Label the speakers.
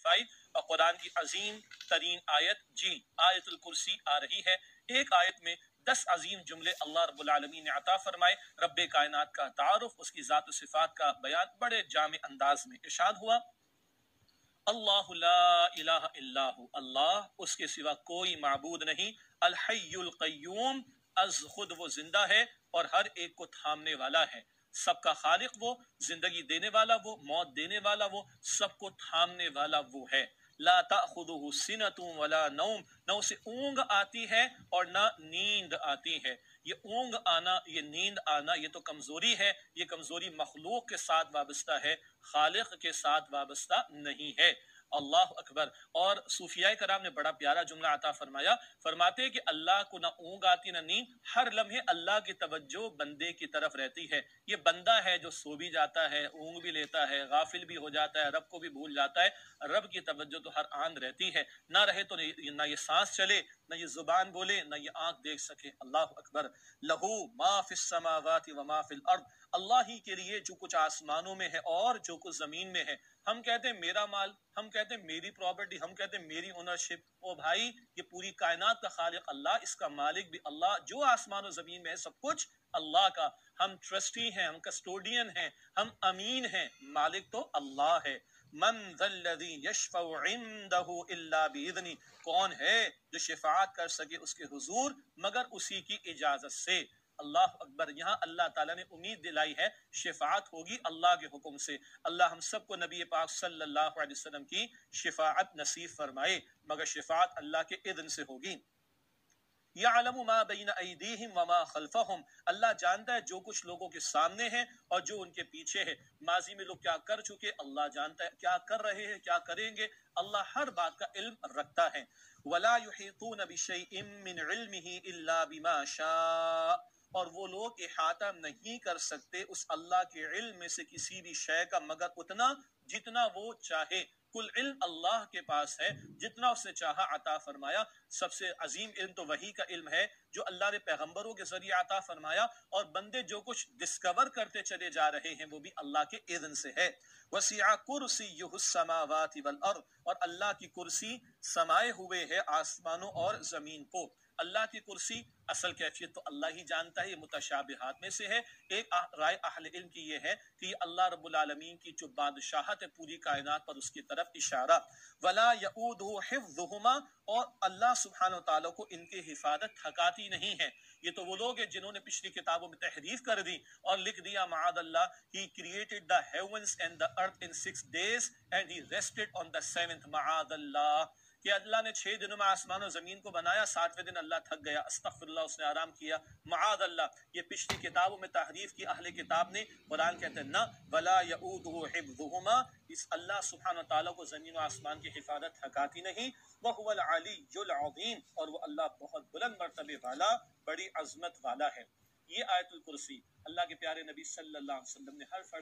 Speaker 1: 5 اور قرآن کی عظیم ترین آیت جی آیت الکرسی آ رہی ہے۔ ایک آیت میں 10 عظیم جملے اللہ رب العالمین نے عطا فرمائے۔ رب کائنات کا تعارف، اس کی ذات و صفات کا بیان بڑے جامع انداز میں ارشاد ہوا۔ اللہ لا الہ الا ہو، اللہ اس کے سوا کوئی معبود نہیں، الحی القیوم از خود وہ زندہ ہے اور ہر ایک کو تھامنے والا ہے، سب کا خالق وہ، زندگی دینے والا وہ، موت دینے والا وہ، سب کو تھامنے والا وہ ہے۔ لا تأخذہ سنۃ ولا نوم، نہ اسے اونگ آتی ہے اور نہ نیند آتی ہے۔ یہ اونگ آنا، یہ نیند آنا، یہ تو کمزوری ہے، یہ کمزوری مخلوق کے ساتھ وابستہ ہے، خالق کے ساتھ وابستہ نہیں ہے۔ اللہ اکبر۔ اور صوفیاء کرام نے بڑا پیارا جملہ عطا فرمایا، فرماتے کہ اللہ کو نہ اونگ آتی نہ نیند، ہر لمحے اللہ کی توجہ بندے کی طرف رہتی ہے۔ یہ بندہ ہے جو سو بھی جاتا ہے، اونگ بھی لیتا ہے، غافل بھی ہو جاتا ہے، رب کو بھی بھول جاتا ہے، رب کی توجہ تو ہر آن رہتی ہے، نہ رہے تو نہ یہ سانس چلے، نہ یہ زبان بولے، نہ یہ آنکھ دیکھ سکے۔ اللہ اکبر۔ لہو ما فی السماوات و ما فی الارض، اللہ ہی کے لیے جو کچھ آسمانوں میں ہے اور جو کچھ زمین میں ہے۔ ہم کہتے ہیں میرا مال، ہم کہتے ہیں میری پراپرٹی، ہم کہتے ہیں میری اونرشپ۔ او بھائی، یہ پوری کائنات کا خالق اللہ، اس کا مالک بھی اللہ، جو آسمان و زمین میں ہے سب کچھ اللہ کا۔ ہم ٹرسٹی ہیں، ہم کسٹوڈین ہیں، ہم امین ہیں، مالک تو اللہ ہے۔ من ذا الذی یشفع عندہ الا باذنہ، کون ہے جو شفاعت کر سکے اس کے حضور مگر اسی کی اجازت سے۔ اللہ اکبر۔ یہاں اللہ تعالیٰ نے امید دلائی ہے شفاعت ہوگی اللہ کے حکم سے۔ اللہ ہم سب کو نبی پاک صلی اللہ علیہ وسلم کی شفاعت نصیب فرمائے، مگر شفاعت اللہ کے اذن سے ہوگی۔ یعلم ما بین ایدیہم وما خلفہم، اللہ جانتا ہے جو کچھ لوگوں کے سامنے ہے اور جو ان کے پیچھے ہے۔ ماضی میں لوگ کیا کر چکے اللہ جانتا ہے، کیا کر رہے ہیں، کیا کریں گے، اللہ ہر بات کا علم رکھتا ہے۔ ولا یحیطون بشیء من علمہ الا بما شاء، اور وہ لوگ احاطہ نہیں کر سکتے اس اللہ کے علم میں سے کسی بھی شے کا مگر اتنا جتنا وہ چاہے۔ کل علم اللہ کے پاس ہے، جتنا اس نے چاہا عطا فرمایا۔ سب سے عظیم علم تو وحی کا علم ہے جو اللہ نے پیغمبروں کے ذریعے عطا فرمایا، اور بندے جو کچھ ڈسکور کرتے چلے جا رہے ہیں وہ بھی اللہ کے اذن سے ہے۔ وسع کرسیہ السماوات والارض، اور اللہ کی کرسی سمائے ہوئے ہے آسمانوں اور زمین کو۔ اللہ کی کرسی اصل کیفیت تو اللہ ہی جانتا ہے، یہ متشابہات میں سے ہے۔ ایک رائے اہل علم کی یہ ہے کہ یہ اللہ رب العالمین کی جو بادشاہت ہے پوری کائنات پر، اس کی طرف اشارہ۔ ولا یؤودہ حفظہما، اور اللہ سبحانہ وتعالیٰ کو ان کی حفاظت تھکاتی نہیں ہے۔ یہ تو وہ لوگ ہیں جنہوں نے پچھلی کتابوں میں تحریف کر دی اور لکھ دیا معاذ اللہ، He created the heavens and the earth in 6 days and he rested on the 7th، معاذ اللہ، کہ اللہ نے 6 دنوں میں آسمان و زمین کو بنایا، 7ویں دن اللہ تھک گیا، استغفر اللہ، اس نے آرام کیا، معاذ اللہ۔ یہ پچھلی کتابوں میں تحریف کی اہل کتاب نے، قرآن کہتے ہیں نہ، ولا یؤودہ حفظہما، اس اللہ سبحانہ تعالیٰ کو زمین و آسمان کی حفاظت تھکاتی نہیں۔ وہو العلی العظیم، اور وہ اللہ بہت بلند مرتبے والا، بڑی عظمت والا ہے۔ یہ آیت الکرسی اللہ کے پیارے نبی صلی اللہ علیہ وسلم نے ہر فرد